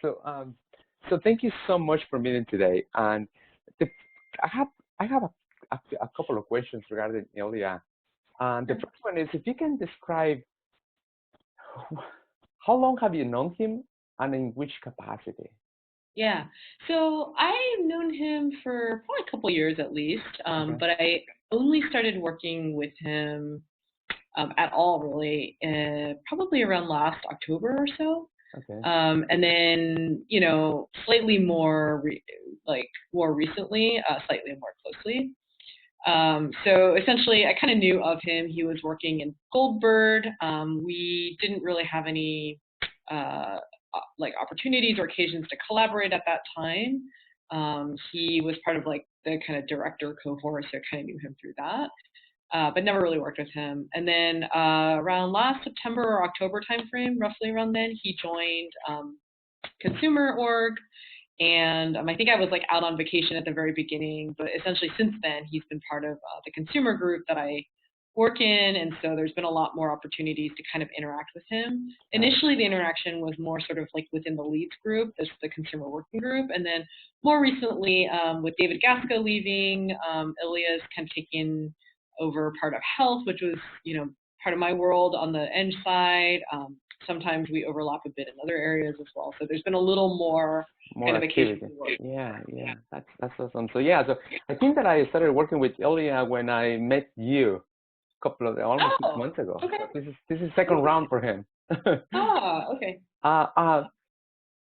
So, so thank you so much for meeting today. And the, I have I have a couple of questions regarding Ilya. And the first one is if you can describe how long have you known him and in which capacity? Yeah. So I've known him for probably a couple years at least, Okay. but I only started working with him at all really probably around last October or so. Okay. And then, slightly more like more recently, slightly more closely. So essentially, I kind of knew of him. He was working in Goldbird. We didn't really have any uh, like opportunities or occasions to collaborate at that time. He was part of like the kind of director cohort, so I kind of knew him through that, but never really worked with him. And then around last September or October timeframe, roughly around then, he joined Consumer Org, and I think I was like out on vacation at the very beginning, but essentially since then he's been part of the consumer group that I work in, and so there's been a lot more opportunities to kind of interact with him. Got it. Initially, the interaction was more sort of like within the leads group, this the consumer working group, and then more recently with David Gasca leaving, Ilya's kind of taken over part of health, which was part of my world on the Eng side. Sometimes we overlap a bit in other areas as well. So there's been a little more More kind of occasional activity. work. Yeah, yeah. That's awesome. So yeah, so I think that I started working with Ilya when I met you a couple of almost six Oh, months ago. okay. So this is second round for him. Okay. uh, uh,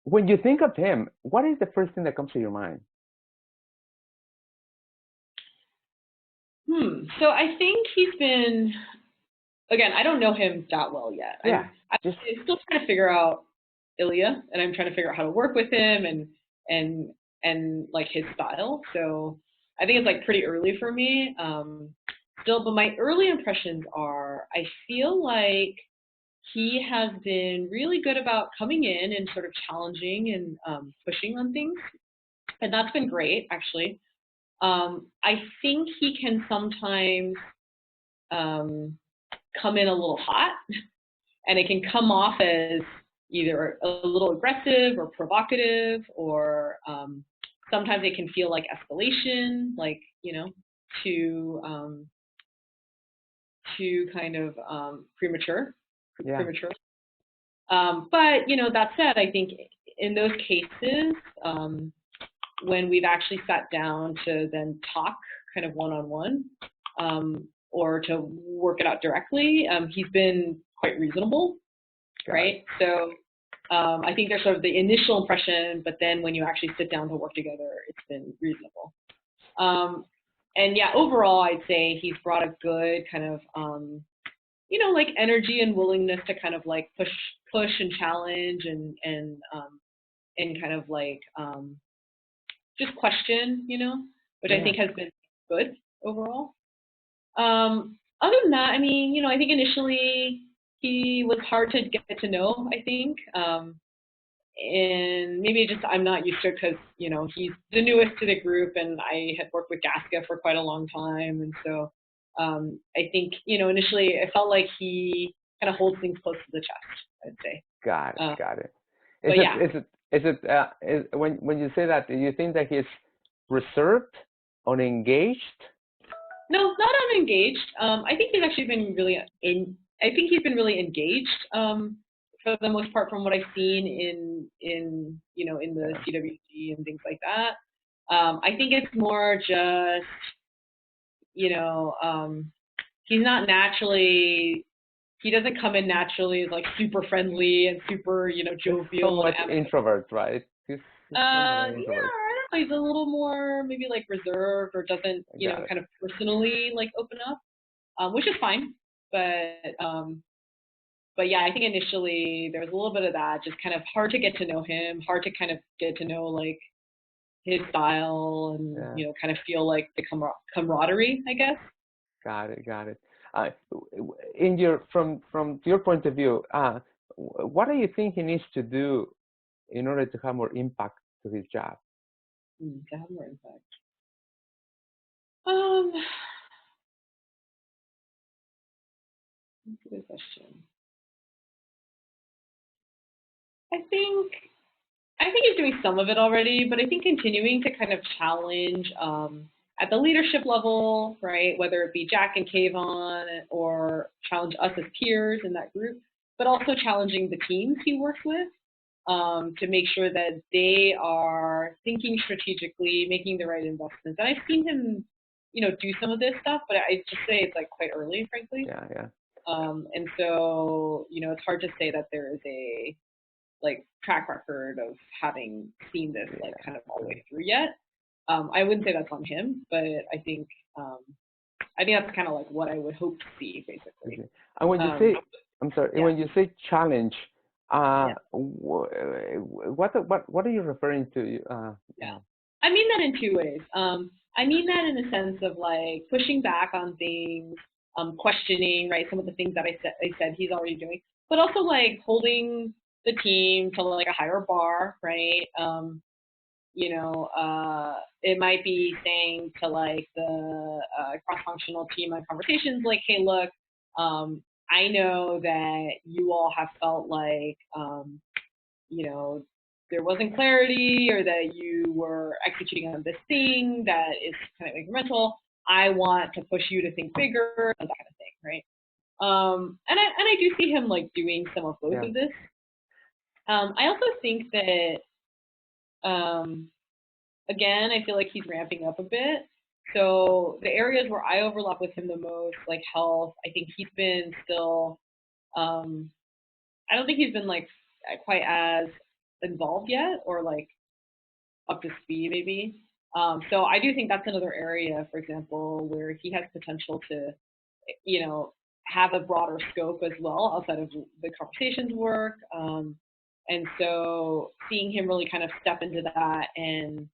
when you think of him, what is the first thing that comes to your mind? So I think he's been, again, I don't know him that well yet. Yeah, I'm just still trying to figure out Ilya, and I'm trying to figure out how to work with him and like his style. So I think it's like pretty early for me still, but my early impressions are I feel like he has been really good about coming in and sort of challenging and pushing on things, and that's been great actually. I think he can sometimes um, come in a little hot, and it can come off as either a little aggressive or provocative, or sometimes it can feel like escalation, like too too kind of yeah, premature. But that said, I think in those cases, when we've actually sat down to then talk kind of one-on-one, or to work it out directly, he's been quite reasonable, got it. right? So I think there's sort of the initial impression, but then when you actually sit down to work together, it's been reasonable. And yeah, overall, I'd say he's brought a good kind of like energy and willingness to kind of like push and challenge and kind of like just question, which I Yeah, think has been good overall. Other than that, I mean, I think initially he was hard to get to know, I think. And maybe just I'm not used to it because, he's the newest to the group, and I had worked with Gasca for quite a long time. And so I think, initially it felt like he kind of holds things close to the chest, I'd say. got it, got it. Is But it yeah, is it is it when you say that, do you think that he's reserved, unengaged? no, not unengaged. I think he's actually been really I think he's been really engaged for the most part from what I've seen in the Yeah, CWG and things like that. I think it's more just you know he's not naturally he doesn't come in naturally as like super friendly and super he's jovial and somewhat introvert, right? He's somewhat an yeah, introvert. I don't know. He's a little more maybe like reserved, or doesn't I got it. kind of personally like open up, which is fine. But yeah, I think initially there was a little bit of that, just kind of hard to get to know him, hard to kind of get to know like his style, and Yeah, kind of feel like the camaraderie, I guess. got it, got it. Uh, in your from your point of view, what do you think he needs to do in order to have more impact to his job? To have more impact. Um, that's a good question. I think I think he's doing some of it already, but I think continuing to kind of challenge at the leadership level, right? Whether it be Jack and Kayvon or challenge us as peers in that group, but also challenging the teams he works with to make sure that they are thinking strategically, making the right investments. And I've seen him, do some of this stuff, but I just say it's like quite early, frankly. Yeah, yeah. And so, it's hard to say that there is a like track record of having seen this like Yeah. kind of all the way through yet. I wouldn't say that's on him, but um, I think that's kind of like what I would hope to see, basically. Okay. And when you Um, say, I'm sorry, yeah, when you say challenge, yeah, what are you referring to? yeah. I mean that in two ways. I mean that in the sense of like pushing back on things, questioning, right, some of the things that I said he's already doing, but also like holding the team to like a higher bar, right? It might be saying to like the cross-functional team on conversations, like, hey, look, I know that you all have felt like, you know, there wasn't clarity or that you were executing on this thing that is kind of incremental. I want to push you to think bigger, that kind of thing, right? And I do see him like doing some of both Yeah, of this. I also think that um, again, I feel like he's ramping up a bit. So the areas where I overlap with him the most, like health, I think he's been still. Um, I don't think he's been like quite as involved yet, or like up to speed maybe. So I do think that's another area, for example, where he has potential to, you know, have a broader scope as well outside of the conversations work. And so seeing him really kind of step into that and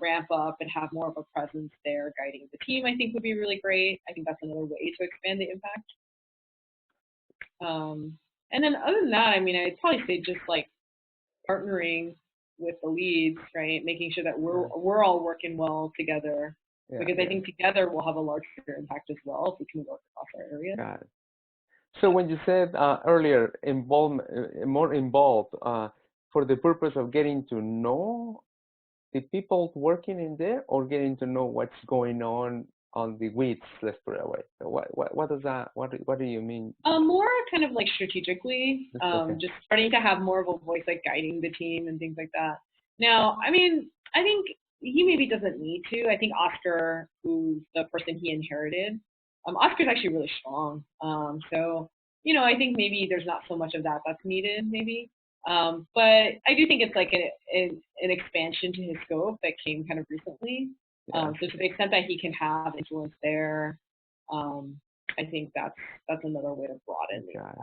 ramp up and have more of a presence there guiding the team, I think would be really great. I think that's another way to expand the impact. And then other than that, I mean, I'd probably say just like partnering with the leads, right? Making sure that we're yeah, we're all working well together yeah, because I yeah. think together we'll have a larger impact as well if we can work across our area. Got it. So when you said earlier, more involved, for the purpose of getting to know the people working in there, or getting to know what's going on the weeds, let's put it away. So what does that, what do you mean? More kind of like strategically, That's okay. just starting to have more of a voice, like guiding the team and things like that. Now, I mean, I think he maybe doesn't need to. I think Oscar, who's the person he inherited, Oscar's actually really strong. So, I think maybe there's not so much of that that's needed, maybe. But I do think it's like an expansion to his scope that came kind of recently. Yeah. So to the extent that he can have influence there, um, I think that's another way to broaden the Got it.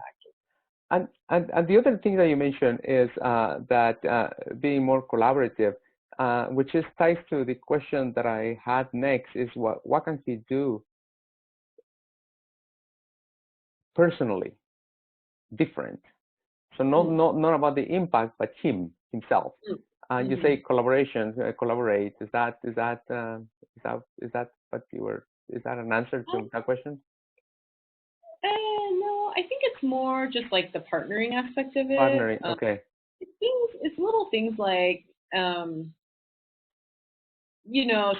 impact. And the other thing that you mentioned is that being more collaborative, which is ties to the question that I had next, is what can he do personally different? So Mm. not about the impact, but himself. You Mm-hmm. say collaboration, collaborate. Is that what you were? Is that an answer to that question? No, I think it's more just like the partnering aspect of it. Partnering. Okay. It's little things like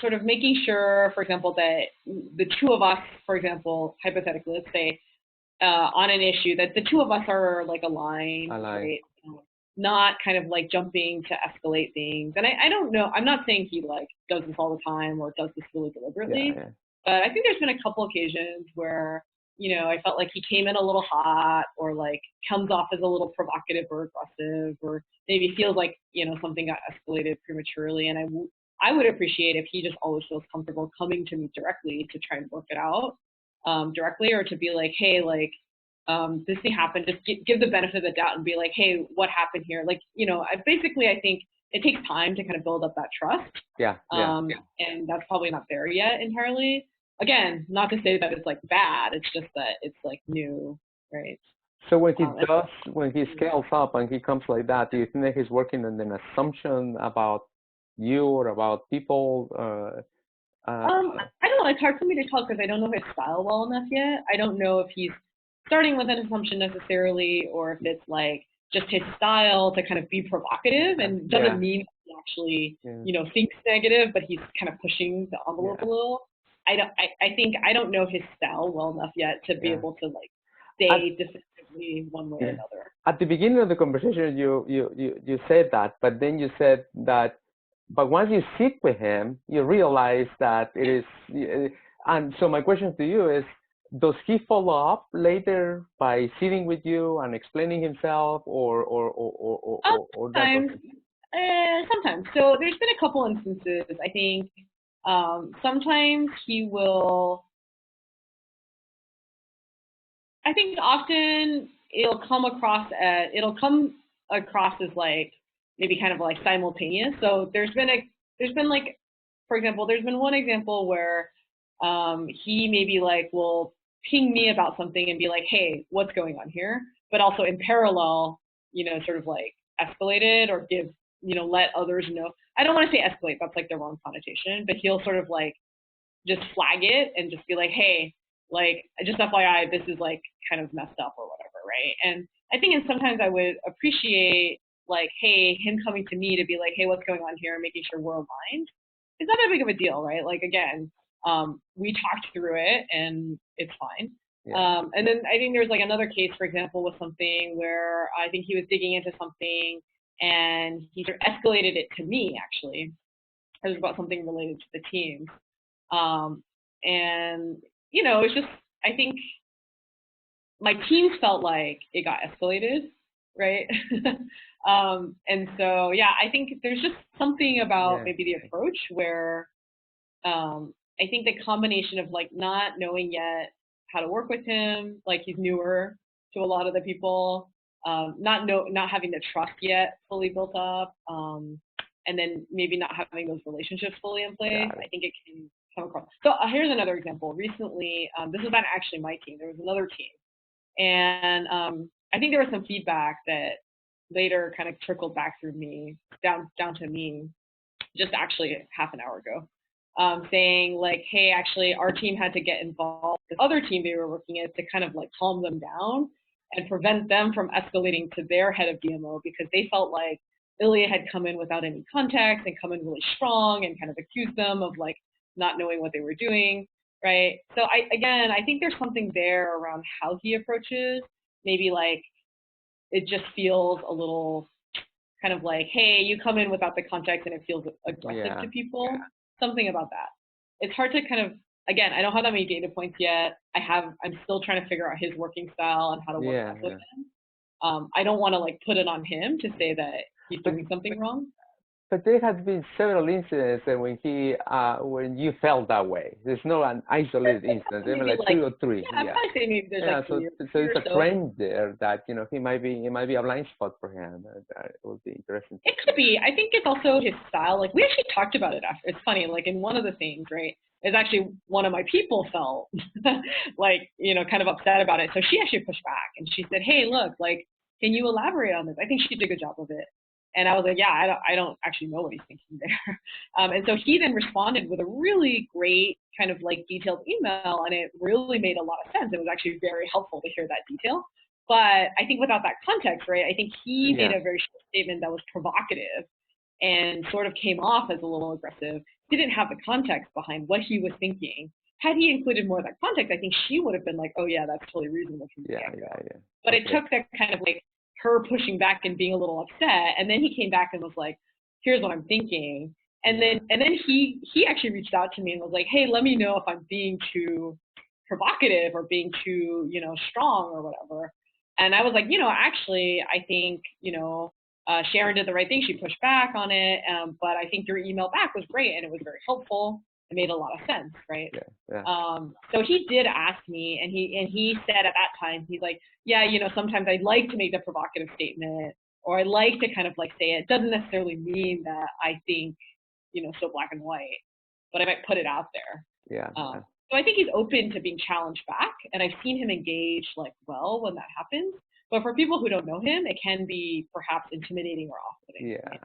sort of making sure, for example, that the two of us, for example, hypothetically, let's say, on an issue, that the two of us are like aligned, Align. right? Not kind of like jumping to escalate things. And I don't know, I'm not saying he like does this all the time or does this really Yeah. deliberately, Yeah. but I think there's been a couple occasions where, I felt like he came in a little hot or like comes off as a little provocative or aggressive or maybe feels like, something got escalated prematurely. And I would appreciate if he just always feels comfortable coming to me directly to try and work it out directly, or to be like, hey, like, this thing happened, just give the benefit of the doubt and be like, hey, what happened here? Like, I think it takes time to kind of build up that trust. Yeah. Yeah. And that's probably not there yet entirely. Again, not to say that it's like bad, it's just that it's like new, right? So And, when he scales up and he comes like that, do you think that he's working on an assumption about you or about people? I don't know. It's hard for me to tell because I don't know his style well enough yet. I don't know if he's starting with an assumption necessarily, or if it's like just his style to kind of be provocative, and doesn't Yeah. mean he actually, Yeah. thinks negative, but he's kind of pushing the envelope Yeah. a little. I think I don't know his style well enough yet to be Yeah. able to like At, say definitively one way or yeah. another. At the beginning of the conversation, you said that, but then you said that, but once you sit with him, you realize that it is, and so my question to you is, does he follow up later by sitting with you and explaining himself, or that Sometimes, doesn't? sometimes. So there's been a couple instances. I think sometimes he will. I think often it'll come across as like maybe kind of like simultaneous. So there's been like, for example, there's been one example where he maybe like will ping me about something and be like, hey, what's going on here? But also in parallel, sort of like escalate it or give, let others know. I don't want to say escalate, that's like the wrong connotation, but he'll sort of like just flag it and just be like, hey, like just FYI, this is like kind of messed up or whatever, right? And I think and sometimes I would appreciate like, hey, him coming to me to be like, hey, what's going on here, making sure we're aligned. It's not that big of a deal, right? Like again, we talked through it and it's fine. Yeah. And then I think there's like another case, for example, with something where I think he was digging into something and he sort of escalated it to me actually. It was about something related to the team. Um, and it's just I think my teams felt like it got escalated, right? And so yeah, I think there's just something about Yeah. maybe the approach where I think the combination of like not knowing yet how to work with him, like he's newer to a lot of the people, not having the trust yet fully built up, and then maybe not having those relationships fully in place. Got I it. think it can come across. So here's another example. Recently, this was not actually my team. There was another team, and I think there was some feedback that later kind of trickled back through me down to me just actually half an hour ago, saying like, hey, actually, our team had to get involved. This other team they were working at to kind of like calm them down and prevent them from escalating to their head of DMO because they felt like Ilya had come in without any context and come in really strong and kind of accused them of like not knowing what they were doing, right? So I think there's something there around how he approaches. Maybe like it just feels a little kind of like, hey, you come in without the context and it feels aggressive Yeah. to people. Something about that. It's hard to kind of again, I don't have that many data points yet. I'm still trying to figure out his working style and how to work Yeah. best with Yeah. him. I don't want to like put it on him to say that he's But doing something wrong. But there has been several incidents when you felt that way. There's no an isolated incident. There were Maybe like two like or three. yeah, I'd Yeah, probably say maybe there's yeah. like So three it's or a so. trend there that it might be a blind spot for him. It would be interesting to It see. could be. I think it's also his style. Like we actually talked about it after. It's funny. Like in one of the things, right? Is actually one of my people felt like kind of upset about it. So she actually pushed back and she said, "Hey, look, like, can you elaborate on this?" I think she did a good job of it. And I was like, "Yeah, I don't actually know what he's thinking there." And so he then responded with a really great kind of like detailed email, and it really made a lot of sense. It was actually very helpful to hear that detail. But I think without that context, right, I think he made Yeah, a very short statement that was provocative and sort of came off as a little aggressive, didn't have the context behind what he was thinking. Had he included more of that context, I think she would have been like, oh, yeah, that's totally reasonable from the yeah, get yeah, go. yeah. But it Okay. took that kind of like her pushing back and being a little upset. And then he came back and was like, here's what I'm thinking. And then he actually reached out to me and was like, hey, let me know if I'm being too provocative or being too, strong or whatever. And I was like, actually, I think, Sharon did the right thing. She pushed back on it, but I think your email back was great and it was very helpful. It made a lot of sense, right? Yeah, yeah, So he did ask me, and he said at that time, he's like, yeah, sometimes I like to make the provocative statement, or I like to kind of like say it. Doesn't necessarily mean that I think, so black and white, but I might put it out there. yeah, yeah. So I think he's open to being challenged back, and I've seen him engage like well when that happens. But for people who don't know him, it can be perhaps intimidating or off-putting. Yeah, Right?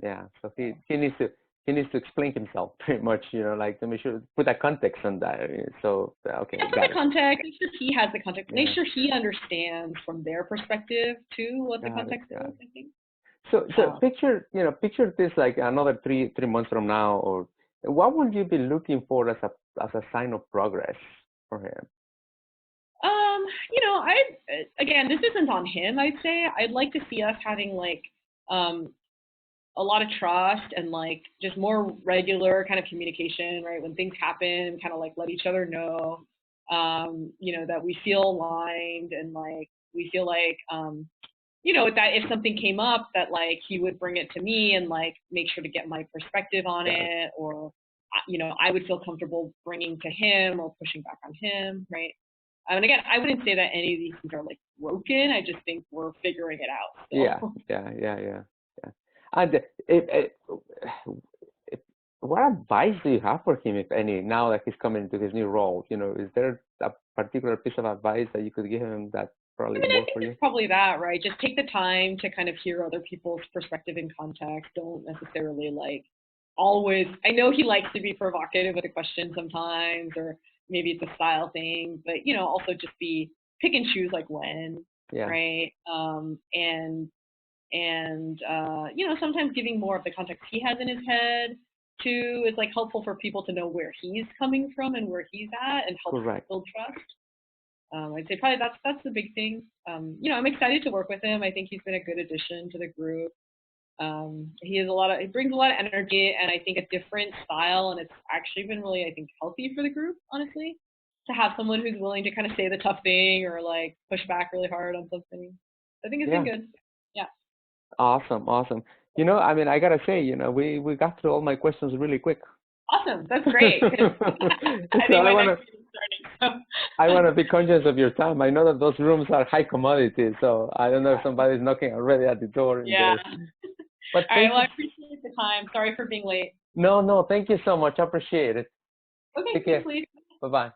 yeah. So So, he needs to he needs to explain himself pretty much, like to make sure put that context on that. So okay, Yeah, put got the it. context. Make sure he has the context. Make Yeah, sure he understands from their perspective too what the got it, context got is. it. I think. So Um, picture this like another three months from now, or what would you be looking for as a sign of progress for him? I again, this isn't on him. I'd say I'd like to see us having like um a lot of trust and like just more regular kind of communication, right? When things happen, kind of like let each other know, that we feel aligned and like we feel like, that if something came up that like he would bring it to me and like make sure to get my perspective on Got it. it or, I would feel comfortable bringing to him or pushing back on him, right? And again, I wouldn't say that any of these things are like broken. I just think we're figuring it out Yeah, still. yeah. And if, what advice do you have for him, if any, now that he's coming into his new role? Is there a particular piece of advice that you could give him that probably I mean, I work think for you? it's probably that, right? Just take the time to kind of hear other people's perspective and context. Don't necessarily like always. I know he likes to be provocative with a question sometimes, or maybe it's a style thing, but also just be pick and choose like when, Yeah, right? Sometimes giving more of the context he has in his head too is like helpful for people to know where he's coming from and where he's at, and helps correct. build trust. I'd say probably that's the big thing. I'm excited to work with him. I think he's been a good addition to the group. He brings a lot of energy and I think a different style, and it's actually been really, I think, healthy for the group, honestly, to have someone who's willing to kind of say the tough thing or like push back really hard on something. I think it's been Yeah, good. Yeah. awesome, awesome. I mean, I gotta say, we got through all my questions really quick. Awesome. That's So great. 'Cause I think my next meeting's starting. I wanna be conscious of your time. I know that those rooms are high commodity, so I don't know if somebody's knocking already at the door in Yeah. there. But All right. thank Well, you. I appreciate the time. Sorry for being late. No, no, thank you so much. I appreciate it. Okay. Take Thanks, care. Lee. Bye bye.